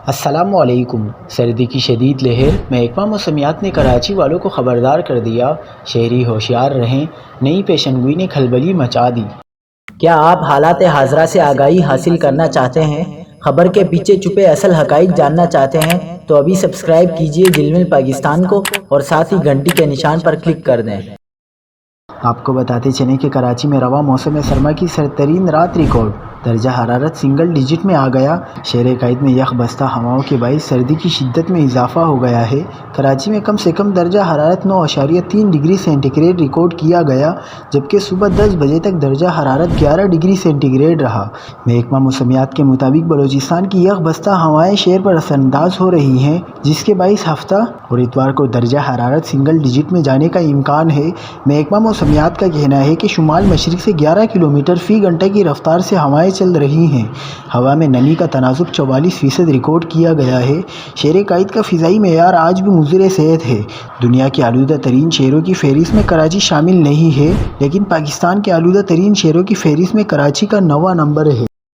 السلام علیکم۔ سردی کی شدید لہر محکمہ موسمیات نے کراچی والوں کو خبردار کر دیا، شہری ہوشیار رہیں، نئی پیشن گوئی نے کھلبلی مچا دی۔ کیا آپ حالات حاضرہ سے آگاہی حاصل کرنا چاہتے ہیں؟ خبر کے پیچھے چھپے اصل حقائق جاننا چاہتے ہیں تو ابھی سبسکرائب کیجئے دل مل پاکستان کو اور ساتھ ہی گھنٹی کے نشان پر کلک کر دیں۔ آپ کو بتاتے چلیں کہ کراچی میں رواں موسم سرما کی سردترین رات ریکارڈ، درجہ حرارت سنگل ڈیجٹ میں آ گیا۔ شہر قائد میں یخ بستہ ہواؤں کے باعث سردی کی شدت میں اضافہ ہو گیا ہے۔ کراچی میں کم سے کم درجہ حرارت 9.3 ڈگری سینٹی گریڈ ریکارڈ کیا گیا، جبکہ صبح 10 بجے تک درجہ حرارت 11 ڈگری سینٹی گریڈ رہا۔ محکمہ موسمیات کے مطابق بلوچستان کی یخ بستہ ہوائیں شہر پر اثر انداز ہو رہی ہیں، جس کے باعث ہفتہ اور اتوار کو درجہ حرارت سنگل ڈیجٹ میں جانے کا امکان ہے۔ محکمہ موسمیات کا کہنا ہے کہ شمال مشرق سے 11 کلومیٹر فی گھنٹہ کی رفتار سے ہوائیں چل رہی ہیں۔ ہوا میں نمی کا تناسب 44% ریکارڈ کیا گیا ہے۔ شہر قائد کا فضائی معیار آج بھی مضر صحت ہے۔ دنیا کے آلودہ ترین شہروں کی فہرست میں کراچی شامل نہیں ہے، لیکن پاکستان کے آلودہ ترین شہروں کی فہرست میں کراچی کا 9واں نمبر ہے۔